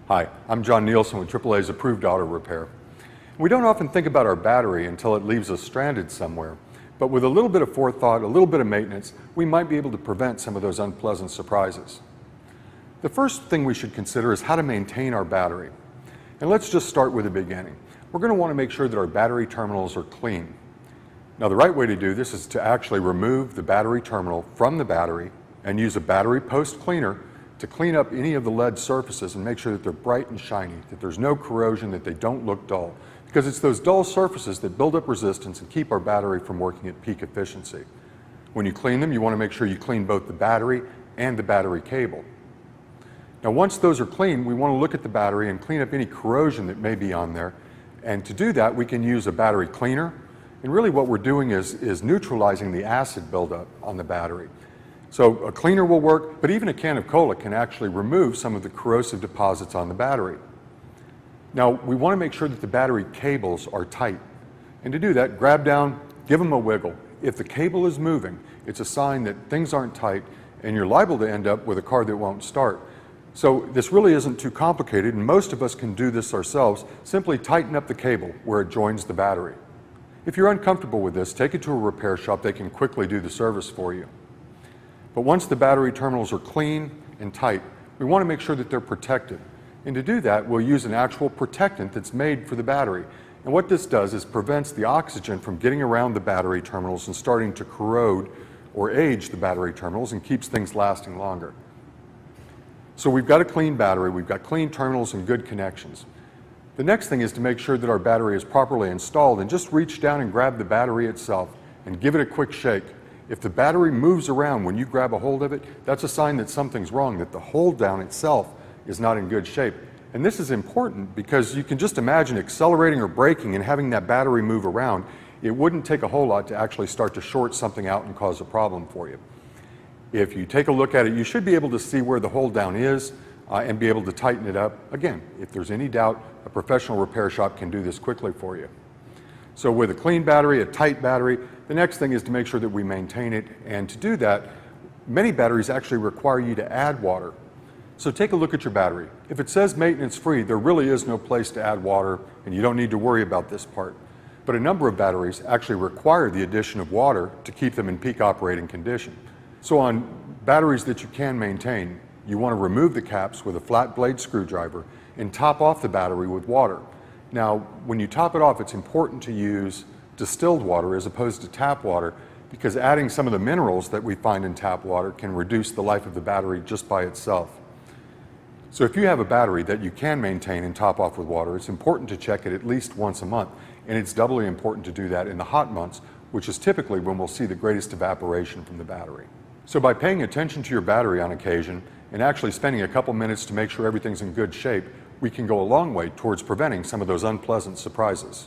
Hi, I'm John Nielsen with AAA's Approved Auto Repair. We don't often think about our battery until it leaves us stranded somewhere, but with a little bit of forethought, a little bit of maintenance, we might be able to prevent some of those unpleasant surprises. The first thing we should consider is how to maintain our battery. And let's just start with the beginning. We're going to want to make sure that our battery terminals are clean. Now, the right way to do this is to actually remove the battery terminal from the battery and use a battery post cleaner to clean up any of the lead surfaces and make sure that they're bright and shiny, that there's no corrosion, that they don't look dull. Because it's those dull surfaces that build up resistance and keep our battery from working at peak efficiency. When you clean them, you want to make sure you clean both the battery and the battery cable. Now, once those are clean, we want to look at the battery and clean up any corrosion that may be on there. And to do that, we can use a battery cleaner. And really what we're doing is neutralizing the acid buildup on the battery. So a cleaner will work, but even a can of cola can actually remove some of the corrosive deposits on the battery. Now, we want to make sure that the battery cables are tight. And to do that, grab down, give them a wiggle. If the cable is moving, it's a sign that things aren't tight and you're liable to end up with a car that won't start. So this really isn't too complicated, and most of us can do this ourselves. Simply tighten up the cable where it joins the battery. If you're uncomfortable with this, take it to a repair shop. They can quickly do the service for you. But once the battery terminals are clean and tight, we want to make sure that they're protected. And to do that, we'll use an actual protectant that's made for the battery. And what this does is prevents the oxygen from getting around the battery terminals and starting to corrode or age the battery terminals and keeps things lasting longer. So we've got a clean battery, we've got clean terminals and good connections. The next thing is to make sure that our battery is properly installed, and just reach down and grab the battery itself and give it a quick shake. If the battery moves around when you grab a hold of it, that's a sign that something's wrong, that the hold down itself is not in good shape. And this is important because you can just imagine accelerating or braking and having that battery move around. It wouldn't take a whole lot to actually start to short something out and cause a problem for you. If you take a look at it, you should be able to see where the hold down is and be able to tighten it up. Again, if there's any doubt, a professional repair shop can do this quickly for you. So with a clean battery, a tight battery, the next thing is to make sure that we maintain it. And to do that, many batteries actually require you to add water. So take a look at your battery. If it says maintenance free, there really is no place to add water, and you don't need to worry about this part. But a number of batteries actually require the addition of water to keep them in peak operating condition. So on batteries that you can maintain, you want to remove the caps with a flat blade screwdriver and top off the battery with water. Now, when you top it off, it's important to use distilled water as opposed to tap water, because adding some of the minerals that we find in tap water can reduce the life of the battery just by itself. So if you have a battery that you can maintain and top off with water, it's important to check it at least once a month, and it's doubly important to do that in the hot months, which is typically when we'll see the greatest evaporation from the battery. So by paying attention to your battery on occasion and actually spending a couple minutes to make sure everything's in good shape, we can go a long way towards preventing some of those unpleasant surprises.